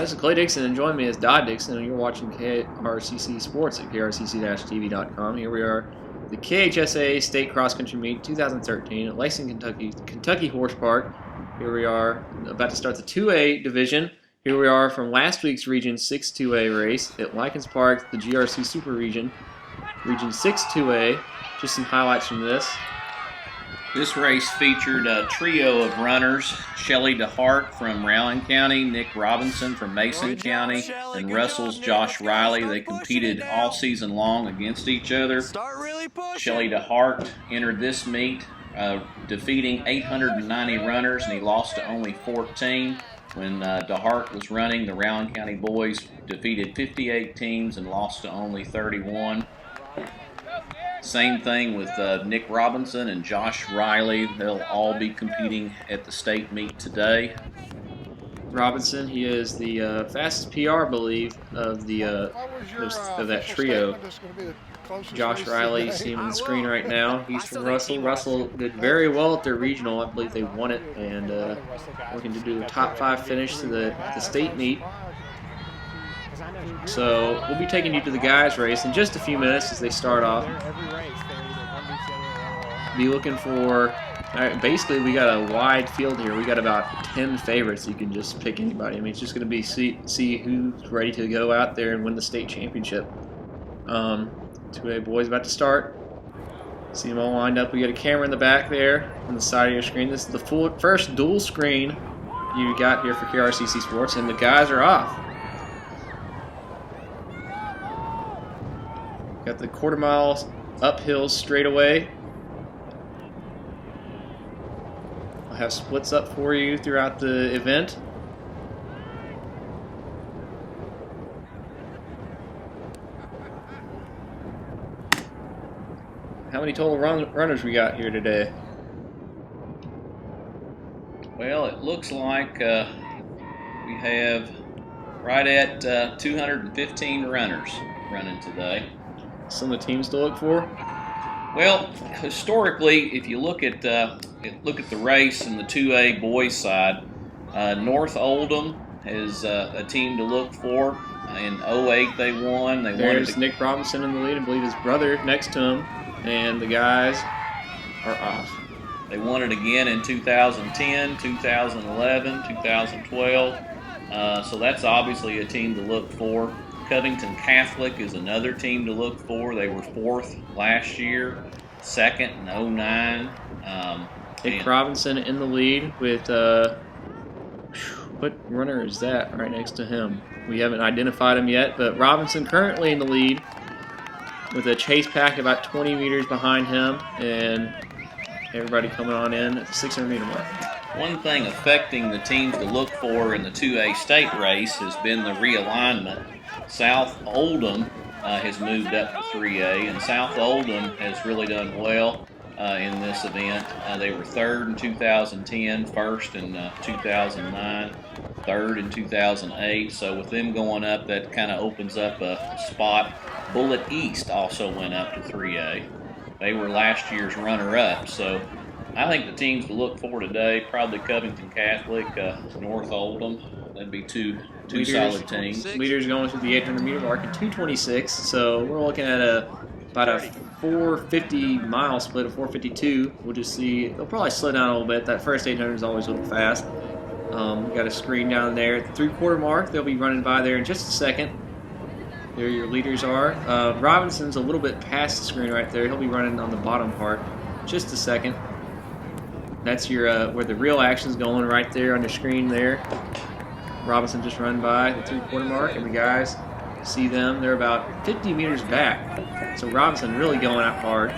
This is Clay Dixon, and join me as Dodd Dixon, and you're watching KRCC Sports at krcc-tv.com. Here we are, the KHSAA State Cross Country Meet 2013 at Lexington, Kentucky Horse Park. Here we are about to start the 2A division. Here we are from last week's Region 6 2A race at Lykins Park, the GRC Super Region, Region 6 2A. Just some highlights from this. This race featured a trio of runners: Shelly DeHart from Rowan County, Nick Robinson from Mason County, and Russell's Josh Riley. They competed all season long against each other. Shelly DeHart entered this meet defeating 890 runners, and he lost to only 14. When DeHart was running, the Rowan County boys defeated 58 teams and lost to only 31. Same thing with Nick Robinson and Josh Riley. They'll all be competing at the state meet today. Robinson, he is the fastest PR, I believe, of that trio. Josh Riley, see him on the screen right now. He's from Russell. Russell did very well at their regional. I believe they won it, and looking to do a top 5 finish to the state meet. So we'll be taking you to the guys' race in just a few minutes as they start off. Be looking for, basically we got a wide field here. We got about 10 favorites. You can just pick anybody. I mean, it's just going to be see who's ready to go out there and win the state championship. 2A boys about to start. See them all lined up. We got a camera in the back there on the side of your screen. This is the first dual screen you got here for KRCC Sports, and the guys are off. Got the quarter-mile uphill straightaway. I'll have splits up for you throughout the event. How many total runners we got here today? Well, it looks like we have right at 215 runners running today. Some of the teams to look for? Well, historically, if you look at the race and the 2A boys side, North Oldham is a team to look for. In 08, they won. There's Nick Robinson in the lead. I believe his brother next to him, and the guys are off. They won it again in 2010, 2011, 2012. So that's obviously a team to look for. Covington Catholic is another team to look for. They were 4th last year, 2nd in 09. Nick Robinson in the lead with, what runner is that right next to him? We haven't identified him yet, but Robinson currently in the lead with a chase pack about 20 meters behind him, and everybody coming on in at the 600-meter mark. One thing affecting the teams to look for in the 2A state race has been the realignment. South Oldham has moved up to 3A, and South Oldham has really done well in this event. They were 3rd in 2010, 1st in 2009, 3rd in 2008. So with them going up, that kind of opens up a spot. Bullitt East also went up to 3A. They were last year's runner-up. So I think the teams to look for today, probably Covington Catholic, North Oldham. That'd be two solid teams. Leaders going through the 800-meter mark at 2:26, so we're looking at about a 450-mile split, a 452. We'll just see. They'll probably slow down a little bit. That first 800 is always a little fast. We got a screen down there at the 3/4 mark. They'll be running by there in just a second. There your leaders are. Robinson's a little bit past the screen right there. He'll be running on the bottom part. Just a second. That's your where the real action's going right there on the screen there. Robinson just run by the 3/4 mark, and the guys see them. They're about 50 meters back. So Robinson really going out hard.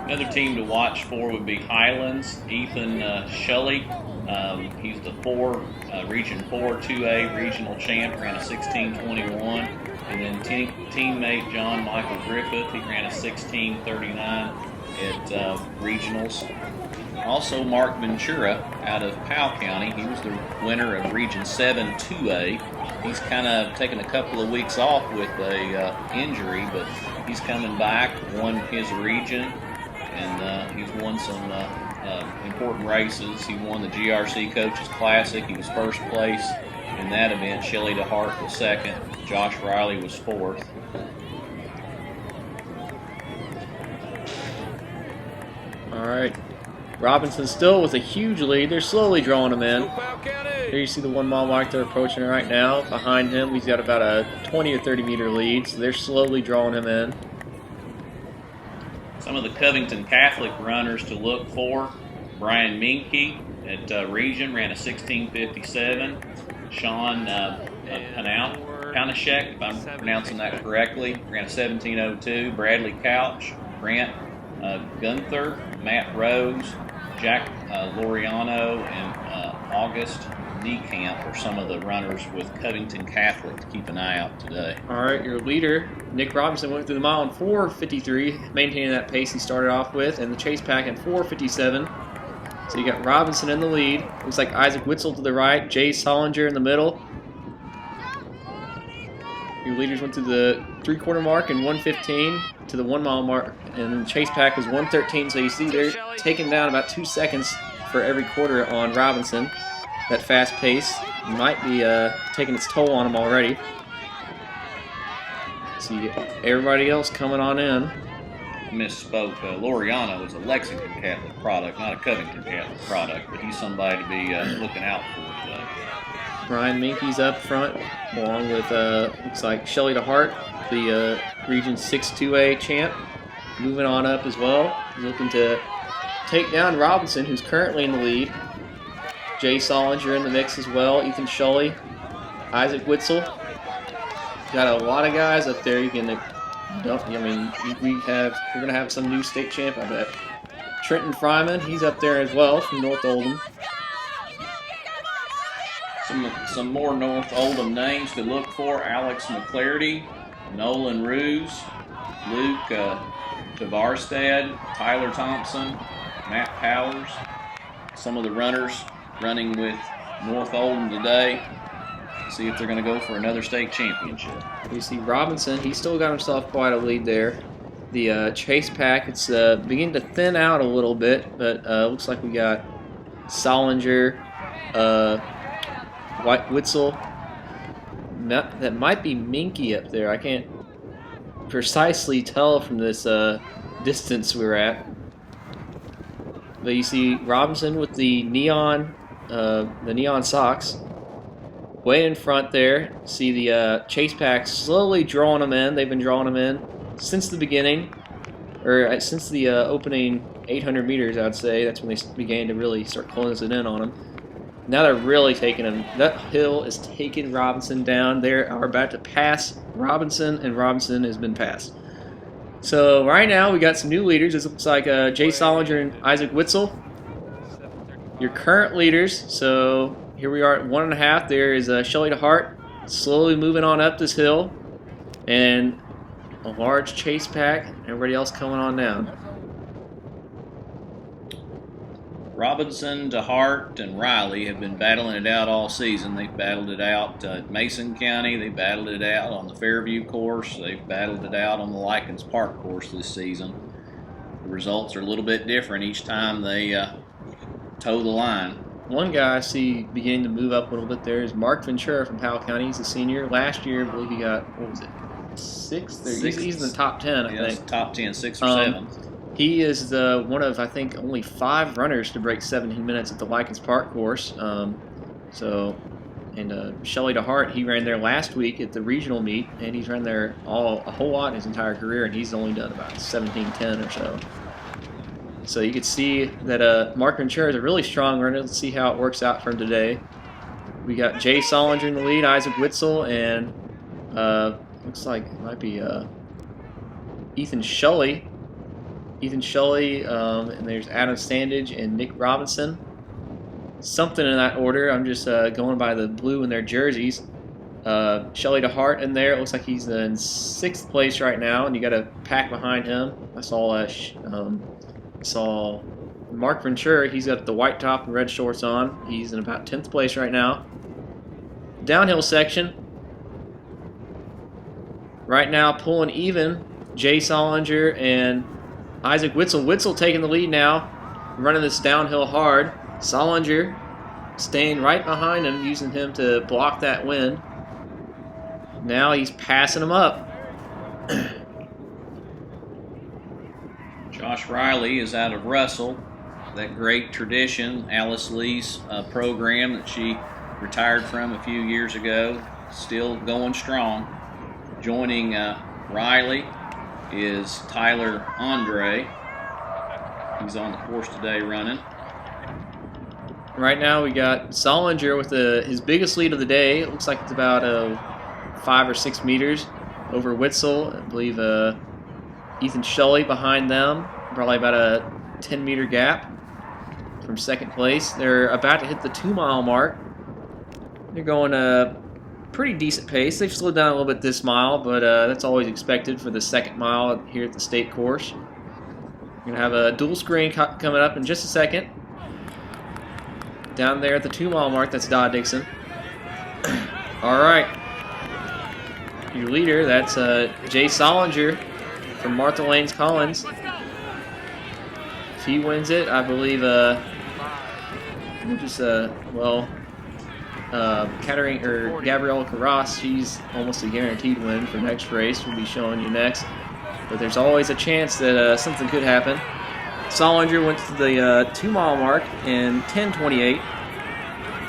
Another team to watch for would be Highlands. Ethan Shelley. He's the Region 4 2A regional champ, ran a 16:21. And then teammate John Michael Griffith, he ran a 16:39 at regionals. Also, Mark Ventura out of Powell County. He was the winner of Region 7 2A. He's kind of taken a couple of weeks off with a injury, but he's coming back, won his region, and he's won some important races. He won the GRC Coaches Classic. He was first place In that event, Shelley DeHart was second. Josh Riley was fourth. All right. Robinson still with a huge lead. They're slowly drawing him in. Here you see the 1 mile mark. They're approaching right now. Behind him, he's got about a 20 or 30 meter lead, so they're slowly drawing him in. Some of the Covington Catholic runners to look for. Brian Minke at Region ran a 16:57. Sean Panashek, if I'm pronouncing that correctly, ran a 17:02. Bradley Couch, Grant Gunther, Matt Rose, Jack Loriano, and August Niekamp are some of the runners with Covington Catholic to keep an eye out today. All right, your leader, Nick Robinson, went through the mile in 4:53, maintaining that pace he started off with, and the chase pack in 4:57. So you got Robinson in the lead. Looks like Isaac Witzel to the right, Jay Solinger in the middle. Your leaders went through the 3/4 mark in 1:15 to the 1 mile mark, and the chase pack was 1:13. So you see they're taking down about 2 seconds for every quarter on Robinson. That fast pace might be taking its toll on him already. See everybody else coming on in. Misspoke. Loriano is a Lexington Catholic product, not a Covington Catholic product, but he's somebody to be looking out for today. Brian Minke's up front, along with looks like Shelley DeHart, the Region 6-2A champ, moving on up as well. He's looking to take down Robinson, who's currently in the lead. Jay Solinger in the mix as well. Ethan Shelley, Isaac Witzel. Got a lot of guys up there. You can we're gonna have some new state champ, I bet. Trenton Fryman, he's up there as well from North Oldham. Some more North Oldham names to look for: Alex McClarty, Nolan Ruse, Luke Tavarstad, Tyler Thompson, Matt Powers. Some of the runners running with North Oldham today. See if they're going to go for another state championship. You see Robinson, he's still got himself quite a lead there. The chase pack, it's beginning to thin out a little bit, but looks like we got Solinger, Witzel. That might be Minke up there. I can't precisely tell from this distance we're at. But you see Robinson with the neon socks. Way in front there. See the chase pack slowly drawing them in. They've been drawing them in since the beginning, or since the opening 800 meters, I'd say. That's when they began to really start closing in on them. Now they're really taking him. That hill is taking Robinson down. They are about to pass Robinson, and Robinson has been passed. So right now we got some new leaders. It looks like Jay Solinger and Isaac Witzel, your current leaders. So here we are at 1.5. There is Shelley DeHart slowly moving on up this hill, and a large chase pack. Everybody else coming on down. Robinson, DeHart, and Riley have been battling it out all season. They've battled it out at Mason County. They battled it out on the Fairview course. They've battled it out on the Lykins Park course this season. The results are a little bit different each time they toe the line. One guy I see beginning to move up a little bit there is Mark Ventura from Powell County. He's a senior. Last year, I believe he got, what was it, 6th? He's in the top 10, I think. Top 10, 6 or 7. He is one of, I think, only 5 runners to break 17 minutes at the Lykins Park course. Shelley DeHart, he ran there last week at the regional meet, and he's run there a whole lot in his entire career, and he's only done about 17:10 or so. So you can see that Mark Ventura is a really strong runner. Let's see how it works out for him today. We got Jay Solinger in the lead, Isaac Witzel, and looks like it might be Ethan Shelley. And there's Adam Standage and Nick Robinson. Something in that order. I'm just going by the blue in their jerseys. Shelley DeHart in there. It looks like he's in 6th place right now, and you got a pack behind him. I saw Mark Ventura. He's got the white top and red shorts on. He's in about 10th place right now. Downhill section. Right now, pulling even, Jay Solinger and Isaac Witzel. Witzel taking the lead now, running this downhill hard. Solinger staying right behind him, using him to block that wind. Now he's passing him up. Josh Riley is out of Russell. That great tradition, Alice Lee's program that she retired from a few years ago, still going strong. Joining Riley is Tyler Andre. He's on the course today running. Right now we got Solinger with his biggest lead of the day. It looks like it's about 5 or 6 meters over Witzel. I believe Ethan Shelley behind them. Probably about a 10-meter gap from second place. They're about to hit the 2-mile mark. They're going a pretty decent pace. They've slowed down a little bit this mile, but that's always expected for the second mile here at the state course. We're going to have a dual screen coming up in just a second. Down there at the 2-mile mark, that's Dodd Dixon. All right. Your leader, that's Jay Solinger from Martha Lanes Collins. If he wins it, I believe, Gabriella Carras, she's almost a guaranteed win for next race. We'll be showing you next. But there's always a chance that something could happen. Solinger went to the 2-mile mark in 10:28.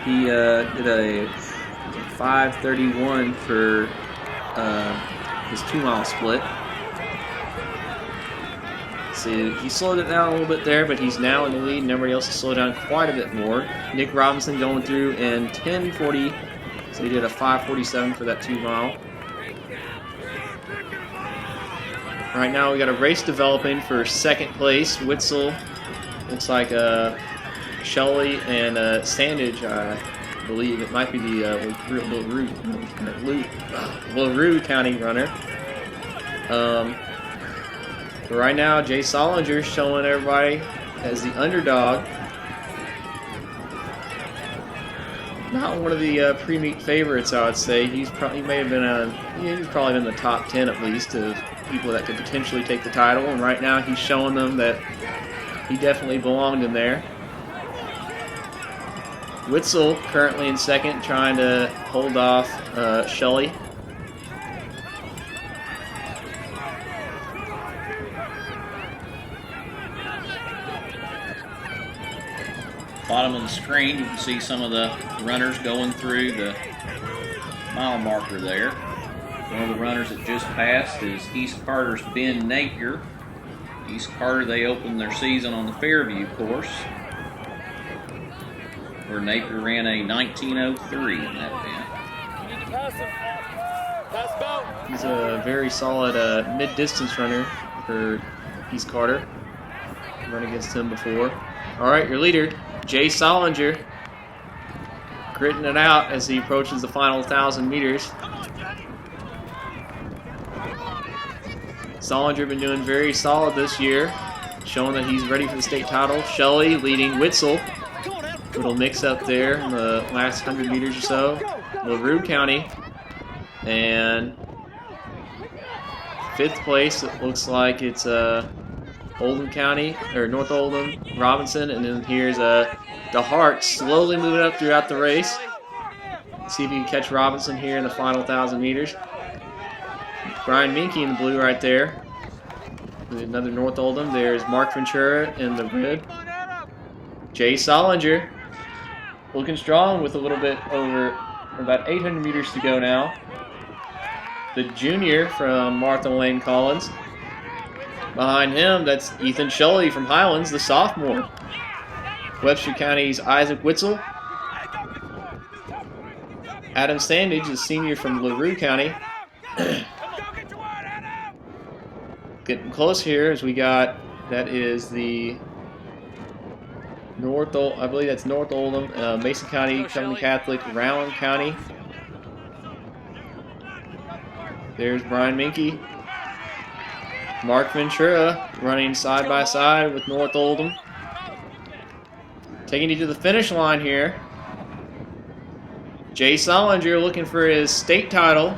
He did a 5:31 for his 2-mile split. See, he slowed it down a little bit there, but he's now in the lead, and everybody else has slowed down quite a bit more. Nick Robinson going through in 10:40, so he did a 5:47 for that 2-mile. Right now we got a race developing for second place. Witzel, looks like Shelley and Sandage, I believe. It might be the LaRue County runner. But right now, Jay Solinger showing everybody as the underdog. Not one of the pre-meet favorites, I would say. He may have been he's probably in the top 10 at least of people that could potentially take the title. And right now, he's showing them that he definitely belonged in there. Witzel currently in second, trying to hold off Shelley. Bottom of the screen, you can see some of the runners going through the mile marker there. One of the runners that just passed is East Carter's Ben Napier. East Carter, they opened their season on the Fairview course, where Napier ran a 19:03 in that event. He's a very solid mid-distance runner for East Carter. Run against him before. All right, your leader, Jay Solinger, gritting it out as he approaches the final 1,000 meters. Solinger been doing very solid this year, showing that he's ready for the state title. Shelley leading Witzel. Little mix-up there in the last 100 meters or so. LaRue County. And fifth place, it looks like it's Oldham County, or North Oldham, Robinson, and then here's DeHart slowly moving up throughout the race. See if you can catch Robinson here in the final 1,000 meters. Brian Minke in the blue right there. Another North Oldham. There's Mark Ventura in the red. Jay Solinger looking strong with a little bit over about 800 meters to go now. The junior from Martha Lane Collins. Behind him, that's Ethan Shelley from Highlands, the sophomore. Webster County's Isaac Witzel. Adam Sandage, the senior from LaRue County. Getting close here as we got, that is the I believe that's North Oldham, Mason County, Covenant Catholic, Rowan County. There's Brian Minke. Mark Ventura running side by side with North Oldham. Taking you to the finish line here. Jay Solinger looking for his state title.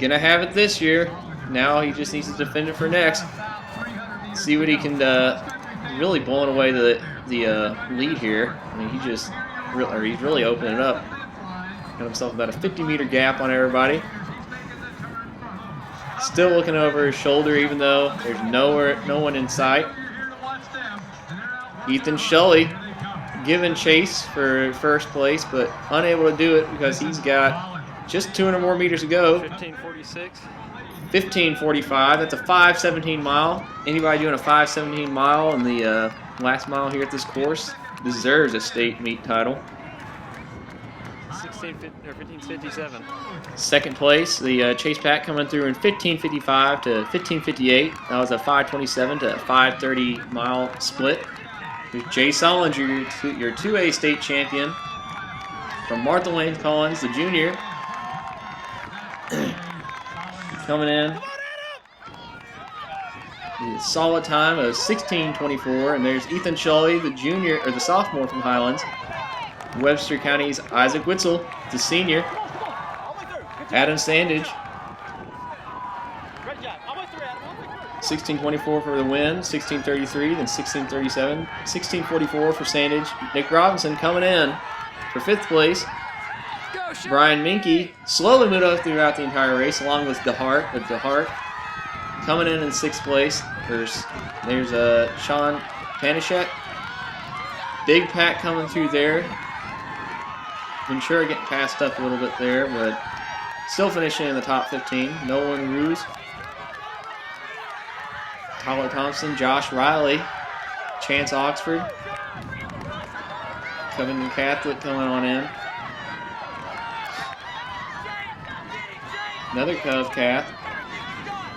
Gonna have it this year. Now he just needs to defend it for next. See what he can really blowing away the the lead here. I mean, he's really opening it up. Got himself about a 50-meter gap on everybody. Still looking over his shoulder, even though there's no one in sight. Ethan Shelley giving chase for first place, but unable to do it because he's got just 200 more meters to go. 15:46. 15:45. That's a 5:17 mile. Anybody doing a 5:17 mile in the last mile here at this course deserves a state meet title. 15:57. Second place, the Chase Pack coming through in 15:55 to 15:58. That was a 5:27 to 5:30 mile split. Here's Jay Solinger, your 2A state champion from Martha Wayne Collins, the junior. Coming in. A solid time of 16:24, and there's Ethan Shelley, the junior or the sophomore from Highlands. Webster County's Isaac Witzel, the senior. Adam Sandage. 16:24 for the win, 16:33, then 16:37, 16:44 for Sandage. Nick Robinson coming in for 5th place. Brian Minke slowly moved up throughout the entire race, along with DeHart. But DeHart coming in 6th place. There's Sean Panishek. Big pack coming through there. Ventura getting passed up a little bit there, but still finishing in the top 15. Nolan Ruse. Tyler Thompson, Josh Riley, Chance Oxford. Covington Catholic coming on in. Another Cove Cath.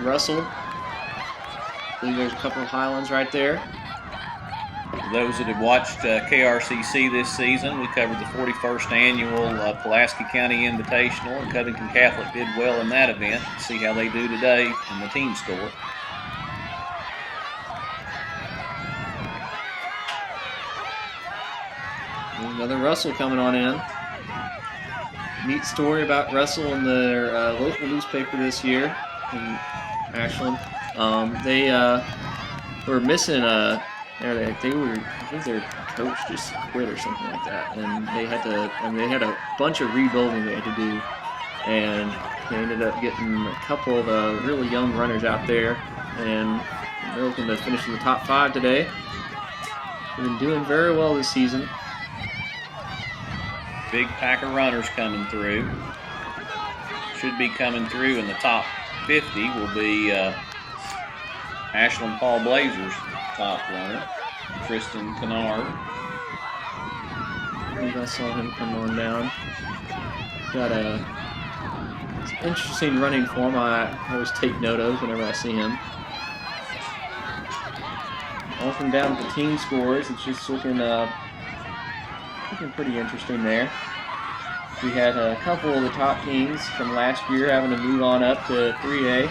Russell. I believe there's a couple of Highlands right there. For those that have watched KRCC this season, we covered the 41st annual Pulaski County Invitational, and Covington Catholic did well in that event. See how they do today in the team score. Another Russell coming on in. Neat story about Russell in their local newspaper this year in Ashland. They were missing I think their coach just quit or something like that, and they had a bunch of rebuilding they had to do, and they ended up getting a couple of really young runners out there, and they're looking to finish in the top 5 today. They've been doing very well this season. Big pack of runners coming through. Should be coming through in the top 50 will be Ashland Paul Blazer's top runner, Tristan Kennard. I think I saw him come on down. Got a interesting running form I always take note of whenever I see him. Looking down at the team scores, it's just looking pretty interesting there. We had a couple of the top teams from last year having to move on up to 3A.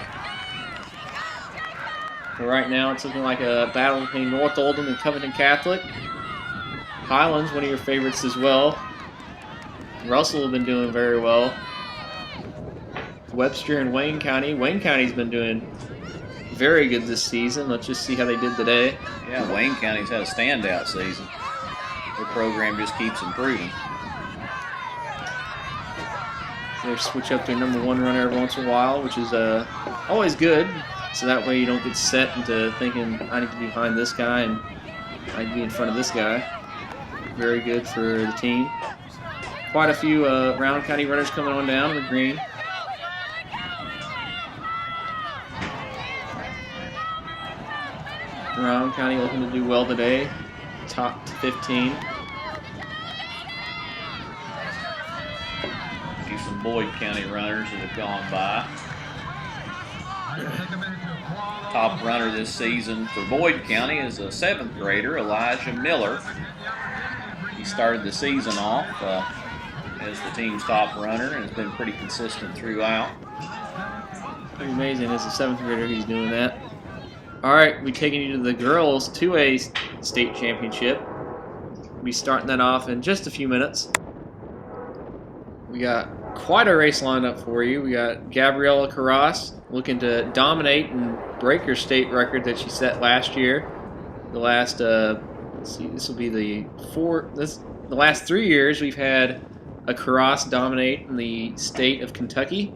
But right now it's looking like a battle between North Oldham and Covington Catholic. Highlands, one of your favorites as well. Russell have been doing very well. Webster and Wayne County. Wayne County's been doing very good this season. Let's just see how they did today. Yeah, Wayne County's had a standout season. Their program just keeps improving. They switch up their number 1 runner every once in a while, which is always good. So that way you don't get set into thinking, I need to be behind this guy and I need to be in front of this guy. Very good for the team. Quite a few Round County runners coming on down in the green. Round County looking to do well today. Top 15. See some Boyd County runners that have gone by. Top runner this season for Boyd County is a 7th grader, Elijah Miller. He started the season off as the team's top runner and has been pretty consistent throughout. Pretty amazing as a 7th grader he's doing that. All right, we're taking you to the girls 2A state championship. We'll be starting that off in just a few minutes. We got quite a race lined up for you. We got Gabriella Carras looking to dominate and break her state record that she set last year. The last Let's see, this will be the last 3 years we've had a Karras dominate in the state of Kentucky.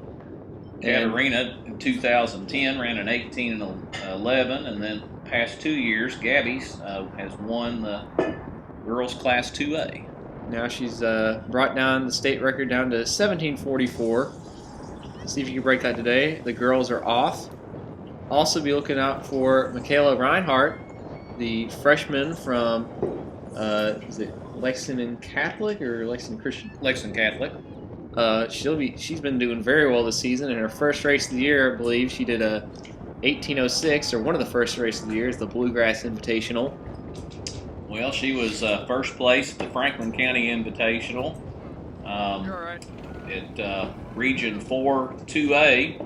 Katarina in 2010 ran an 18 and 11, and then past 2 years, Gabby's has won the girls class 2A. Now she's brought down the state record down to 17:44. See if you can break that today. The girls are off. Also be looking out for Michaela Reinhart, the freshman from is it Lexington Catholic or Lexington Christian? Lexington Catholic. She's been doing very well this season. In her first race of the year, I believe she did a 18:06, or one of the first races of the year, is the Bluegrass Invitational. Well, she was first place at the Franklin County Invitational. You're all right. At Region 4 2A,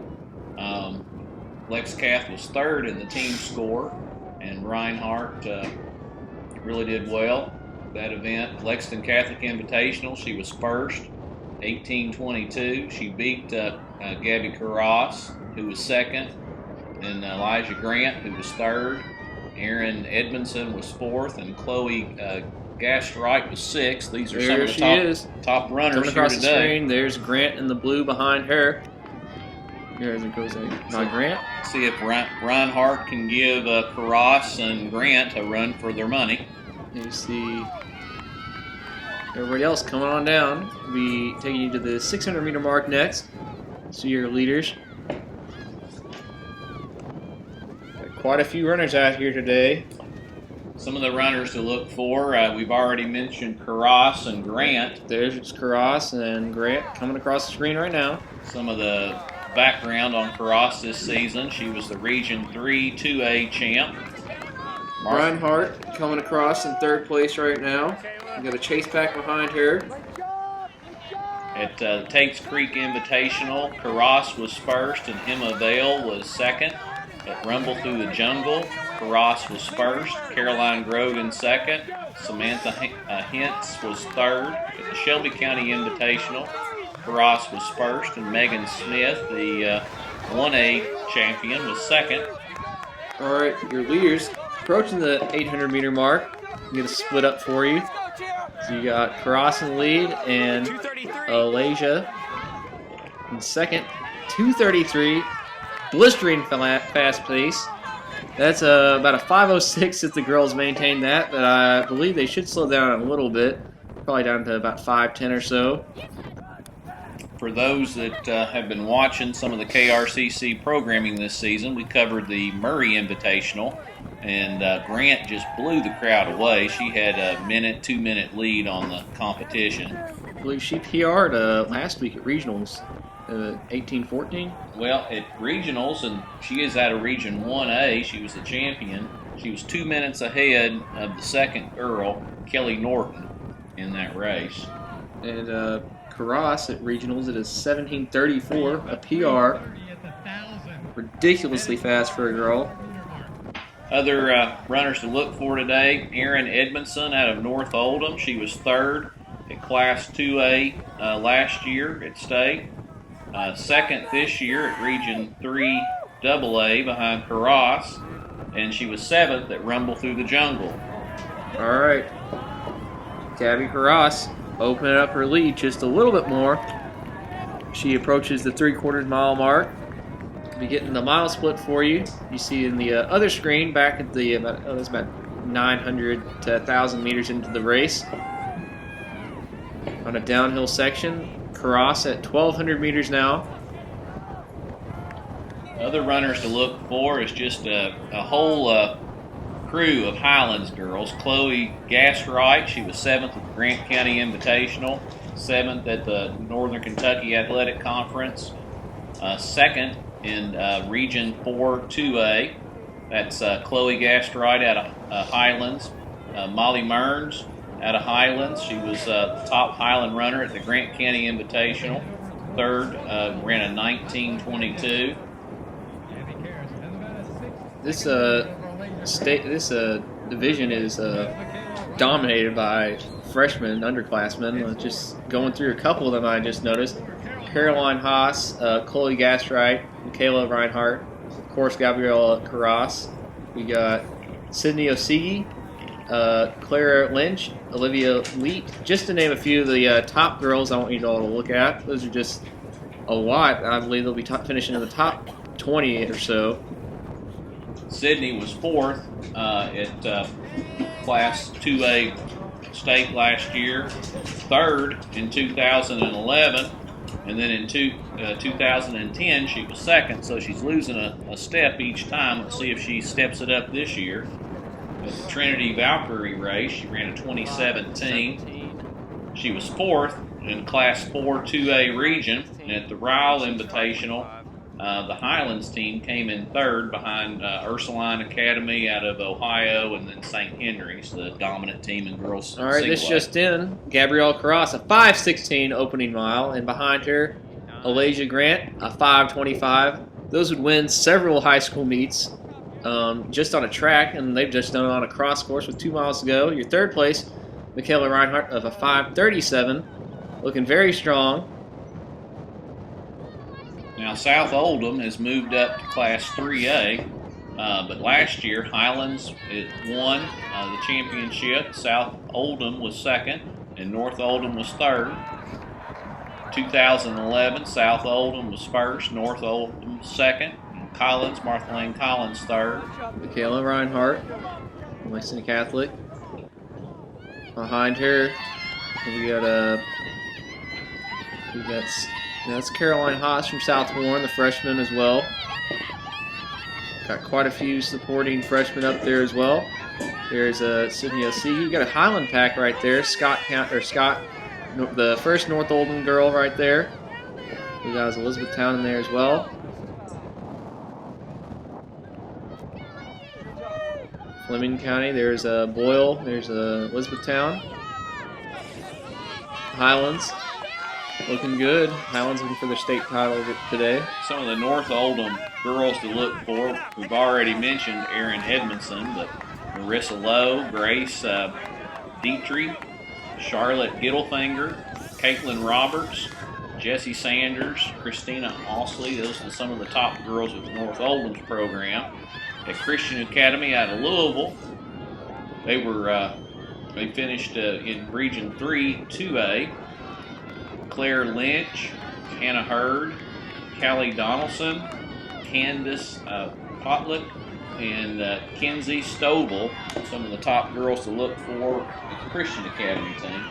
Lex Cath was third in the team score, and Reinhart really did well that event. Lexington Catholic Invitational, she was first, 18:22. She beat Gabby Karras, who was second, and Elijah Grant, who was third. Aaron Edmondson was fourth, and Chloe Gastright was sixth. These are some of the top runners coming across here the today. screen. There's Grant in the blue behind her. There's it goes by Grant. See if Reinhart can give Karras and Grant a run for their money. You see everybody else coming on down. We'll be taking you to the 600-meter mark next. See your leaders. Got quite a few runners out here today. Some of the runners to look for, we've already mentioned Karras and Grant. There's Karras and Grant coming across the screen right now. Some of the background on Karras this season: she was the Region 3 2A champ. Reinhart coming across in third place right now. We got a chase pack behind her. At Tate's Creek Invitational, Karras was first and Emma Vale was second. At Rumble Through the Jungle, Karras was first, Caroline Grogan second, Samantha Hintz was third. At the Shelby County Invitational, Karras was first, and Megan Smith, the 1A champion, was second. All right, your leaders approaching the 800-meter mark. I'm going to split up for you. So you got Karras in the lead and 233. Alasia in second. 2:33, blistering fast pace. That's about a 5:06 if the girls maintain that, but I believe they should slow down a little bit, probably down to about 5:10 or so. For those that have been watching some of the KRCC programming this season, we covered the Murray Invitational, and Grant just blew the crowd away. She had a 2-minute lead on the competition. I believe she PR'd last week at regionals, 18:14. Well, at regionals, and she is out of Region 1A, she was the champion. She was 2 minutes ahead of the second girl, Kelly Norton, in that race. And Karras at regionals, it is 17:34, a PR. Ridiculously fast for a girl. Other runners to look for today: Erin Edmondson out of North Oldham. She was third at Class 2A last year at state. Second this year at Region 3 AA behind Karras. And she was seventh at Rumble Through the Jungle. All right. Gabby Karras opening up her lead just a little bit more. She approaches the 3/4 mile mark. Be getting the mile split for you. You see in the other screen back at the it's about 900 to 1,000 meters into the race. On a downhill section, Karras at 1,200 meters now. Other runners to look for is just a whole crew of Highlands girls. Chloe Gastright, she was seventh at the Grant County Invitational, seventh at the Northern Kentucky Athletic Conference, second in Region 4 2A. That's Chloe Gastright out of Highlands. Molly Mearns out of Highlands. She was the top Highland runner at the Grant County Invitational. Third, ran a 19:22. This division is dominated by freshmen, underclassmen. Just going through a couple of them, I just noticed. Caroline Haas, Chloe Gastright, Michaela Reinhart, of course Gabriella Karras. We got Sydney Osigi, Clara Lynch, Olivia Leet, just to name a few of the top girls I want you all to look at. Those are just a lot. I believe they'll be finishing in the top 20 or so. Sydney was 4th at Class 2A state last year, 3rd in 2011, and then in 2010 she was 2nd, so she's losing a step each time. Let's see if she steps it up this year. At the Trinity Valkyrie race, she ran a 2017. She was 4th in Class 4 2A region, and at the Ryle Invitational, the Highlands team came in 3rd behind Ursuline Academy out of Ohio, and then St. Henry's, the dominant team in girls. All right, this just in. Gabrielle Carras, a 5:16 opening mile, and behind her, Alasia Grant, a 5:25. Those would win several high school meets just on a track, and they've just done it on a cross course with 2 miles to go. Your 3rd place, Michaela Reinhart, of a 5:37, looking very strong. Now, South Oldham has moved up to Class 3A, but last year Highlands won the championship. South Oldham was 2nd, and North Oldham was 3rd. 2011, South Oldham was 1st, North Oldham was 2nd, and Collins, Martha Lane Collins, 3rd. Michaela Reinhart, Lexington Catholic. Behind her, that's Caroline Haas from South Warren, the freshman as well. Got quite a few supporting freshmen up there as well. There's Sydney O.C. You got a Highland pack right there. Scott, the first North Oldham girl right there. We got Elizabethtown in there as well. Fleming County, there's Boyle, there's Elizabethtown. Highlands, looking good. Highlands looking for their state title today. Some of the North Oldham girls to look for, we've already mentioned Erin Edmondson, but Marissa Lowe, Grace Dietrich, Charlotte Gittlefinger, Caitlin Roberts, Jessie Sanders, Christina Osley. Those are some of the top girls of North Oldham's program. At Christian Academy out of Louisville, they finished in Region 3 2A. Claire Lynch, Hannah Hurd, Callie Donaldson, Candace Potlick, and Kenzie Stovall, some of the top girls to look for at the Christian Academy team.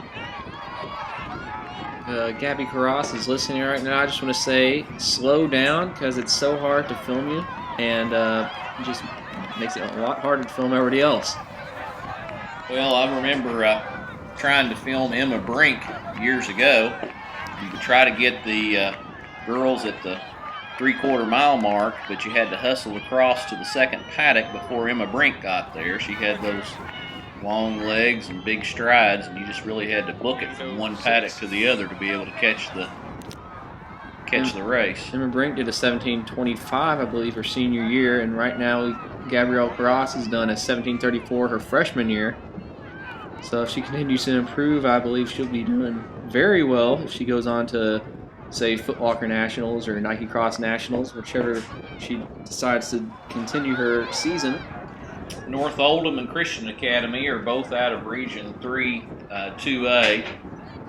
Gabby Carras is listening right now. I just want to say, slow down, because it's so hard to film you, and it just makes it a lot harder to film everybody else. Well, I remember trying to film Emma Brink years ago. You could try to get the girls at the 3/4 mile mark, but you had to hustle across to the second paddock before Emma Brink got there. She had those long legs and big strides, and you just really had to book it from one paddock to the other to be able to catch the race. Emma Brink did a 17:25, I believe, her senior year, and right now Gabrielle Carras has done a 17:34 her freshman year. So if she continues to improve, I believe she'll be doing very well if she goes on to, say, Foot Locker Nationals or Nike Cross Nationals, whichever she decides to continue her season. North Oldham and Christian Academy are both out of Region 3 2A.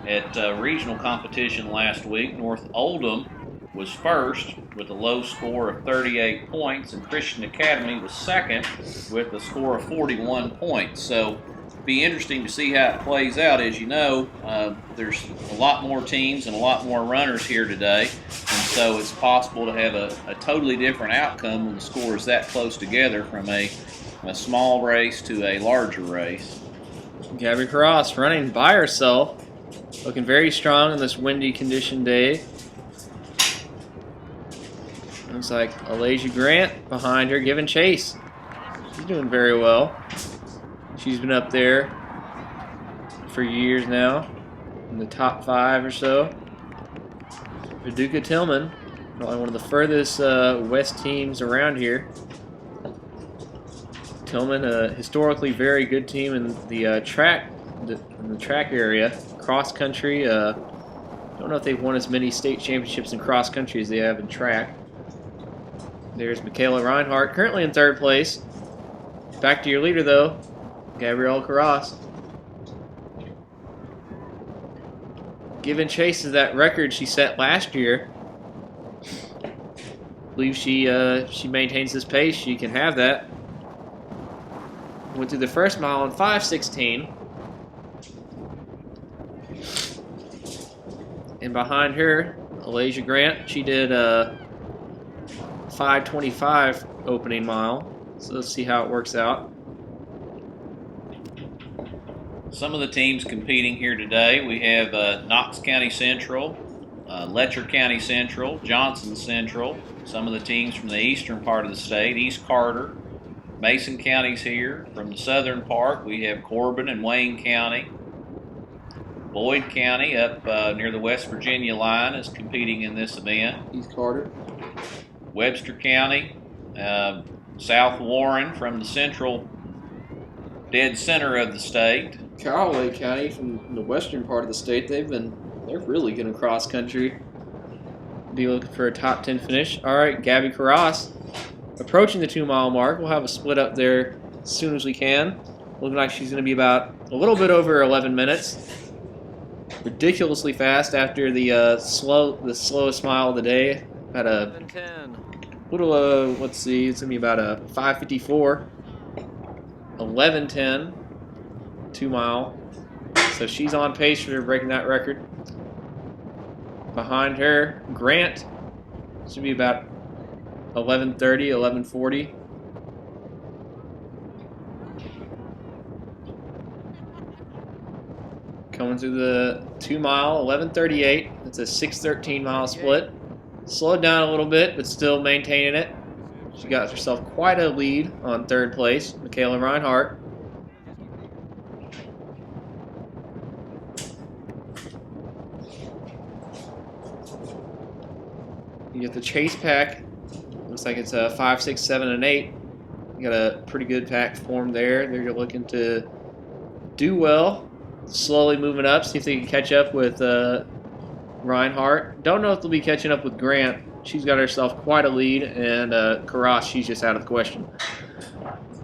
At regional competition last week, North Oldham was 1st with a low score of 38 points, and Christian Academy was 2nd with a score of 41 points. So it'll be interesting to see how it plays out. As you know, there's a lot more teams and a lot more runners here today, and so it's possible to have a totally different outcome when the score is that close together, from a small race to a larger race. Gabby Carras running by herself, looking very strong on this windy condition day. Looks like Alasia Grant behind her giving chase. She's doing very well. She's been up there for years now, in the top 5 or so. Paducah Tillman, probably one of the furthest west teams around here. Tillman, a historically very good team in the track area. Cross country, don't know if they've won as many state championships in cross country as they have in track. There's Michaela Reinhart, currently in 3rd place. Back to your leader, though. Gabrielle Carras. Giving chase to that record she set last year. I believe she maintains this pace. She can have that. Went through the first mile in 5:16. And behind her, Alasia Grant, she did 5:25 opening mile. So let's see how it works out. Some of the teams competing here today, we have Knox County Central, Letcher County Central, Johnson Central, some of the teams from the eastern part of the state, East Carter, Mason County's here. From the southern part, we have Corbin and Wayne County. Boyd County up near the West Virginia line is competing in this event. East Carter. Webster County, South Warren from the central dead center of the state. Callaway County from the western part of the state, they're really good in cross country. Be looking for a top 10 finish. All right, Gabby Carras approaching the 2 mile mark. We'll have a split up there as soon as we can. Looking like she's going to be about a little bit over 11 minutes. Ridiculously fast after the slowest mile of the day. At a little let's see, it's going to be about a 5:54. 11:10. 2 mile. So she's on pace for breaking that record. Behind her, Grant should be about 11:30, 11:40. Coming through the 2 mile, 11:38. It's a 6:13 mile split. Slowed down a little bit, but still maintaining it. She got herself quite a lead on 3rd place, Michaela Reinhart. You get the chase pack. Looks like it's a 5, 6, 7, and 8. You got a pretty good pack formed there. They're looking to do well. Slowly moving up. See if they can catch up with Reinhart. Don't know if they'll be catching up with Grant. She's got herself quite a lead, and Carras, she's just out of the question.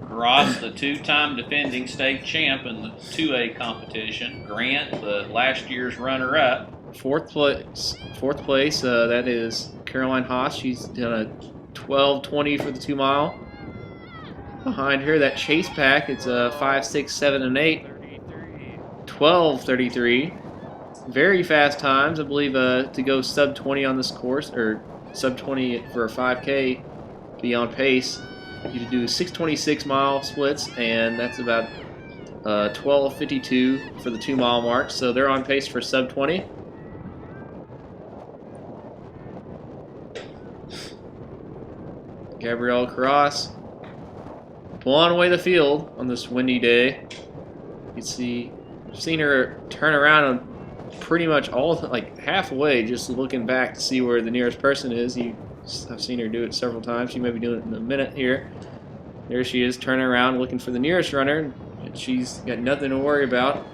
Carras, the 2-time defending state champ in the 2A competition. Grant, the last year's runner-up. 4th place. That is Caroline Haas. She's done a 12:20 for the 2 mile. Behind her, that chase pack, it's a 5, 6, 7, and 8. 12:33. Very fast times. I believe to go sub 20 on this course, or sub 20 for a 5K, be on pace. You can do 6:26 mile splits, and that's about 12:52 for the 2 mile mark. So they're on pace for sub 20. Gabrielle Carras blowing away the field on this windy day. You can see, I've seen her turn around and pretty much like halfway, just looking back to see where the nearest person is. I've seen her do it several times. She may be doing it in a minute here. There she is, turning around, looking for the nearest runner, and she's got nothing to worry about.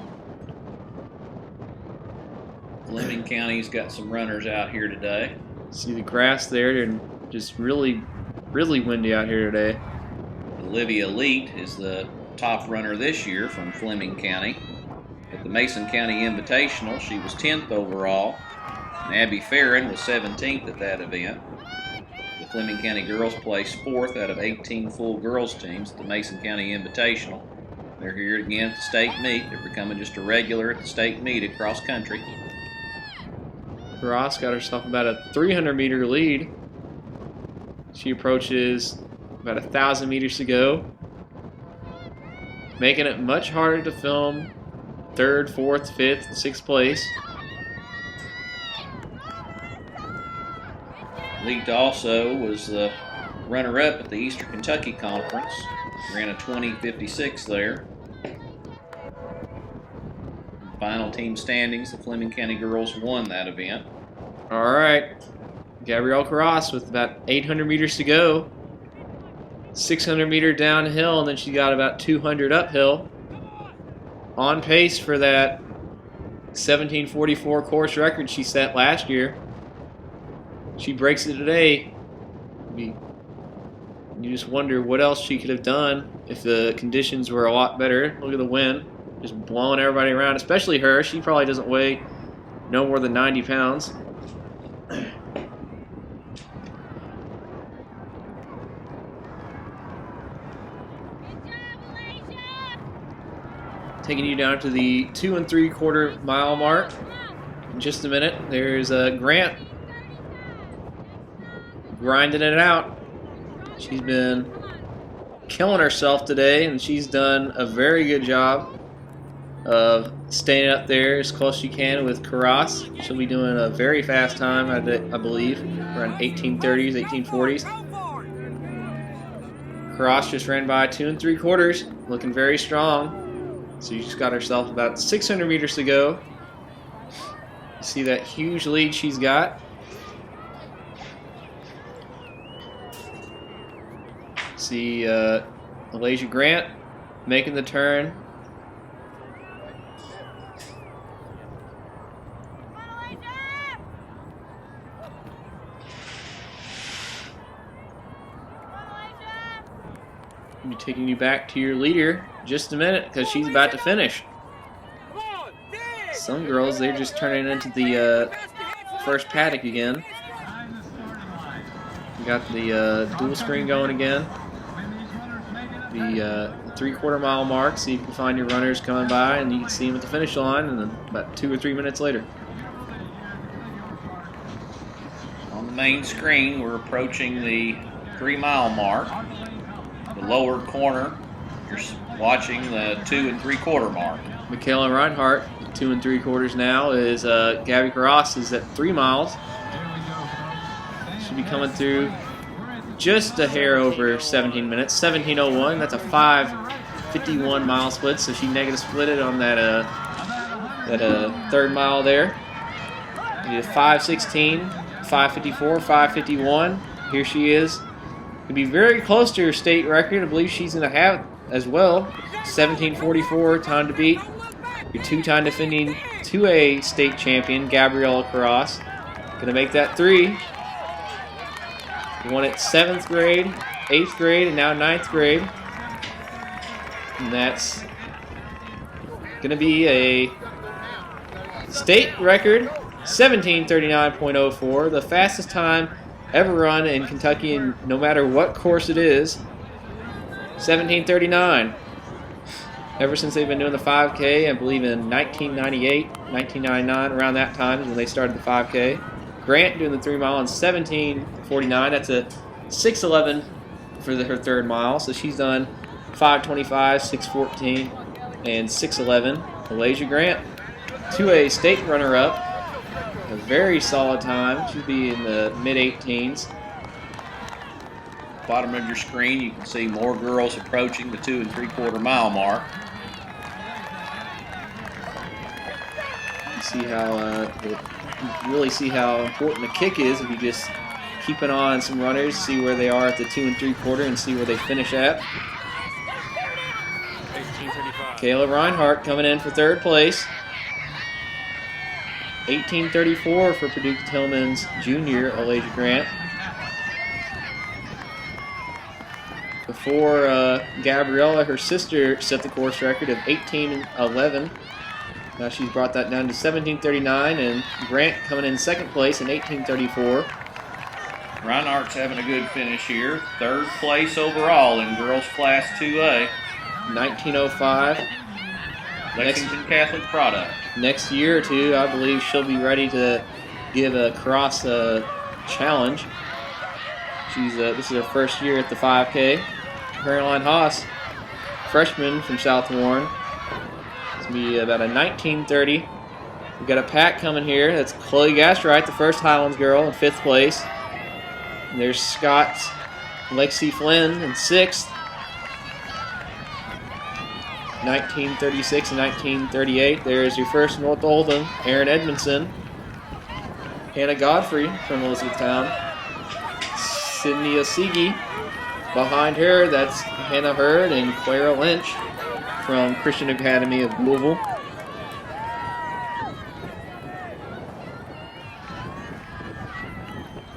Fleming County's got some runners out here today. See the grass there, and just really windy out here today. Olivia Leet is the top runner this year from Fleming County. At the Mason County Invitational, she was 10th overall, and Abby Farron was 17th at that event. The Fleming County girls placed 4th out of 18 full girls teams at the Mason County Invitational. They're here again at the state meet. They're becoming just a regular at the state meet across country. Ross got herself about a 300-meter lead. She approaches about 1,000 meters to go, making it much harder to film 3rd, 4th, 5th, 6th place. Leet also was the runner-up at the Eastern Kentucky Conference. Ran a 20:56 there. Final team standings, the Fleming County girls won that event. All right, Gabrielle Carras with about 800 meters to go. 600 meter downhill, and then she got about 200 uphill. On pace for that 17:44 course record she set last year. She breaks it today. Be You just wonder what else she could have done if the conditions were a lot better. Look at the wind, just blowing everybody around, especially her. She probably doesn't weigh no more than 90 pounds. Taking you down to the 2 3/4 mile mark. In just a minute, there's Grant grinding it out. She's been killing herself today, and she's done a very good job of staying up there as close as she can with Karas. She'll be doing a very fast time, I believe, around 1830s, 1840s. Karas just ran by 2 3/4, looking very strong. So she's got herself about 600 meters to go. You see that huge lead she's got. See Malaysia Grant making the turn. I'll be taking you back to your leader in just a minute because she's about to finish. Some girls, they're just turning into the first paddock again. We got the dual screen going again. The 3/4 mile mark. See if you can find your runners coming by, and you can see them at the finish line, and then about 2 or 3 minutes later. On the main screen, we're approaching the 3 mile mark. The lower corner, you're watching the 2 3/4 mark. Michaela Reinhart, 2 3/4 now, is Gabby Karas is at 3 miles. Should be coming through just a hair over 17 minutes, 17:01. That's a 5:51 mile split, so she negative split it on that third mile there. We did 5:16, 5:54, 5:51. Here she is. Could be very close to her state record. I believe she's going to have as well. 17:44 time to beat. Your 2-time defending 2A state champion, Gabriella Karas. Going to make that 3. Won it 7th grade, 8th grade, and now 9th grade. And that's going to be a state record, 17:39.04, the fastest time ever run in Kentucky, and no matter what course it is, 17:39. Ever since they've been doing the 5K, I believe in 1998, 1999, around that time is when they started the 5K. Grant doing the 3 mile in 17:49. That's a 6:11 for her third mile. So she's done 5:25, 6:14, and 6:11. Malaysia Grant, 2A state runner-up. A very solid time. She'll be in the mid-18s. Bottom of your screen, you can see more girls approaching the 2 3/4 mile mark. You see how you really see how important the kick is if you just keep an eye on some runners, see where they are at the 2 3/4, and see where they finish at. 18:35. Kayla Reinhart coming in for 3rd place. 18:34 for Paducah Tillman's junior, Olivia Grant. Before Gabriella, her sister, set the course record of 18:11. Now she's brought that down to 17:39, and Grant coming in 2nd place in 18:34. Reinhart's having a good finish here. 3rd place overall in girls class 2A. 19:05. Lexington Catholic product. Next year or two, I believe she'll be ready to give a cross challenge. She's this is her first year at the 5K. Caroline Haas, freshman from South Warren. It's going to be about a 19:30. We've got a pack coming here. That's Chloe Gastright, the first Highlands girl, in 5th place. And there's Scott's Lexi Flynn in 6th. 1936 and 1938. There's your first North Oldham, Erin Edmondson. Hannah Godfrey from Elizabethtown. Sydney Osigi. Behind her, that's Hannah Hurd and Clara Lynch from Christian Academy of Louisville.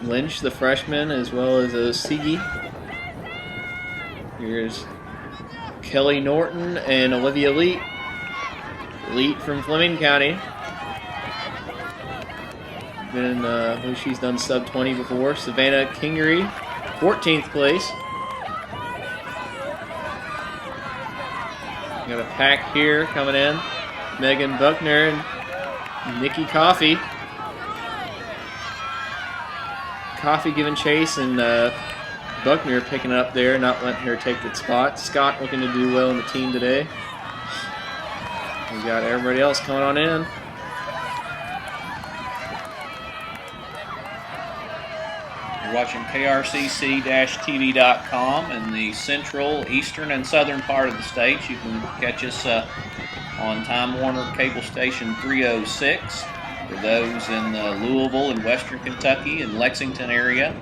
Lynch, the freshman, as well as Osigi. Here's Kelly Norton and Olivia Leet. Leet from Fleming County. I believe she's done sub 20 before. Savannah Kingery, 14th place. Got a pack here coming in. Megan Buckner and Nikki Coffey. Coffey giving chase and Buckner picking up there, not letting her take the spot. Scott looking to do well in the team today. We got everybody else coming on in. You're watching KRCC-TV.com in the central, eastern, and southern part of the state. You can catch us on Time Warner Cable Station 306. For those in Louisville and Western Kentucky and Lexington area,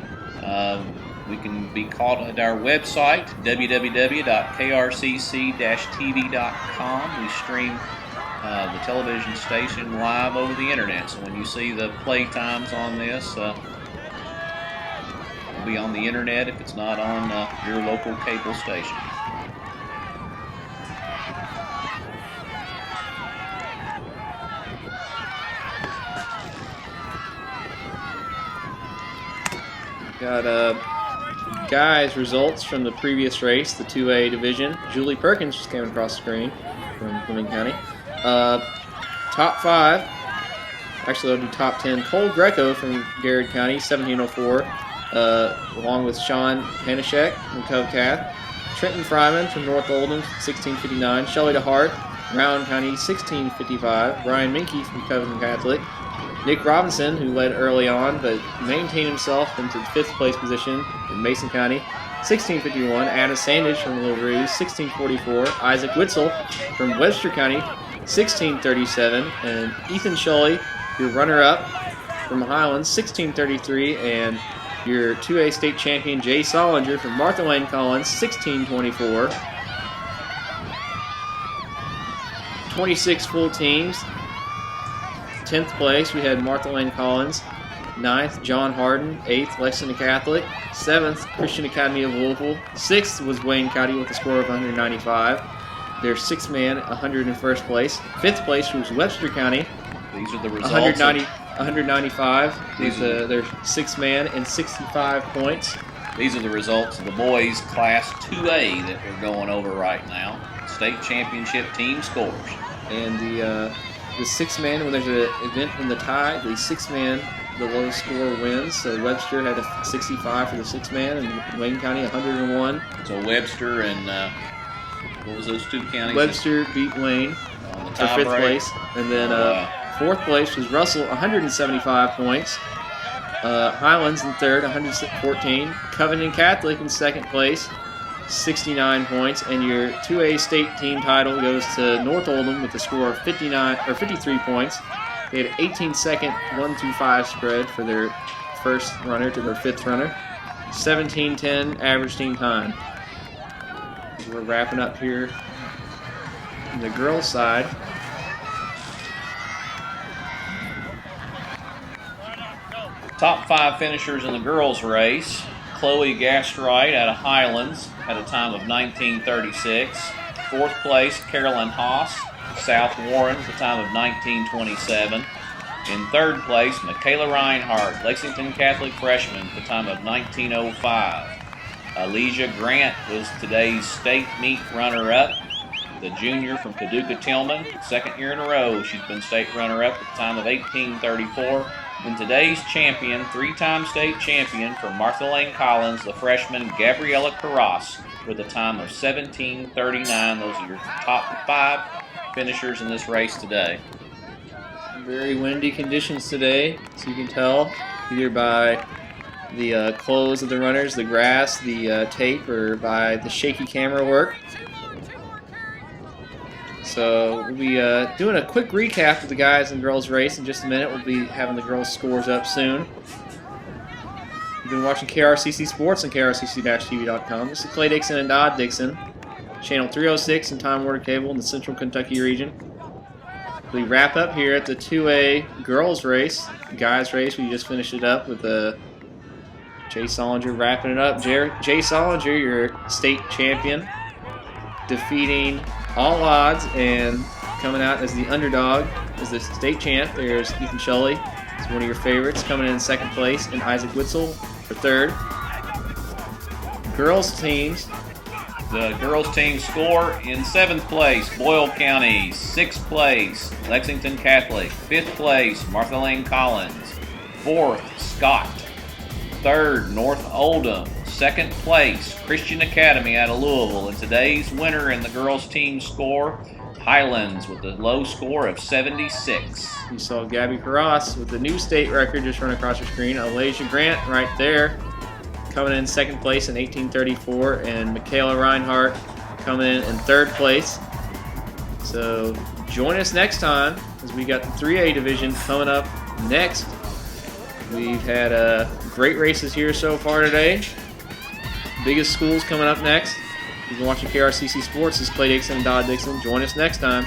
we can be caught at our website, www.krcc-tv.com. We stream the television station live over the internet. So when you see the play times on this, it'll be on the internet if it's not on your local cable station. Got guys' results from the previous race, the 2A division. Julie Perkins just came across the screen from Fleming County. Top 5, actually I'll do top 10. Cole Greco from Garrett County, 1704, along with Sean Panashek from Cove Cath. Trenton Fryman from North Oldham, 1659. Shelley DeHart, Brown County, 1655. Brian Minke from Covington Catholic. Nick Robinson, who led early on but maintained himself into the 5th place position in Mason County, 1651. Anna Sandage from Little Rouge, 1644. Isaac Witzel from Webster County, 1637. And Ethan Shulley, your runner-up from Highlands, 1633. And your 2A state champion, Jay Solinger from Martha Lane Collins, 1624. 26 full teams. 10th place, we had Martha Lane Collins. 9th, John Harden. 8th, Lexington Catholic. 7th, Christian Academy of Louisville. 6th was Wayne County with a score of 195. Their 6th man, 101st place. 5th place was Webster County. These are the results. 195 was their 6th man and 65 points. These are the results of the boys Class 2A that we're going over right now. State championship team scores. And the 6th man, when there's an event in the tie, the 6th man, the lowest score wins. So Webster had a 65 for the 6th man, and Wayne County 101. So Webster and what was those two counties? Webster beat Wayne for 5th place, and then 4th place was Russell, 175 points. Highlands in 3rd, 114. Covington Catholic in 2nd place, 69 points, and your 2A state team title goes to North Oldham with a score of 53 points. They had an 18-second 1-2-5 spread for their first runner to their 5th runner. 17:10 average team time. We're wrapping up here on the girls' side. Top 5 finishers in the girls' race. Chloe Gastrite out of Highlands had a time of 19:36. 4th place, Carolyn Haas, South Warren, with a time of 19:27. In 3rd place, Michaela Reinhart, Lexington Catholic freshman, with a time of 19:05. Alicia Grant was today's state meet runner-up, the junior from Paducah Tillman. 2nd year in a row she's been state runner-up with a time of 18:34. And today's champion, 3-time state champion from Martha Lane Collins, the freshman Gabriella Carras, with a time of 17:39. Those are your top 5 finishers in this race today. Very windy conditions today, so you can tell either by the clothes of the runners, the grass, the tape, or by the shaky camera work. So we'll be doing a quick recap of the guys and girls race in just a minute. We'll be having the girls' scores up soon. You've been watching KRCC Sports on KRCC-TV.com. This is Clay Dixon and Dodd Dixon, channel 306 in Time Warner Cable in the Central Kentucky region. We wrap up here at the 2A girls race, guys race. We just finished it up with Jay Solinger wrapping it up. Jay Solinger, your state champion, defeating all odds and coming out as the underdog, as the state champ. There's Ethan Shully. He's one of your favorites, coming in second place, and Isaac Witzel for third. Girls teams. The girls team score in 7th place, Boyle County. 6th place, Lexington Catholic. 5th place, Martha Lane Collins. 4th, Scott. 3rd, North Oldham. 2nd place, Christian Academy out of Louisville. And today's winner in the girls team score, Highlands, with a low score of 76. You saw Gabby Carras with the new state record just run across your screen. Alasia Grant right there, coming in 2nd place in 1834, and Michaela Reinhart coming in 3rd place. So join us next time, as we got the 3A division coming up next. We've had great races here so far today. Biggest schools coming up next. You've been watching KRCC Sports. This is Clay Dixon and Dodd Dixon. Join us next time.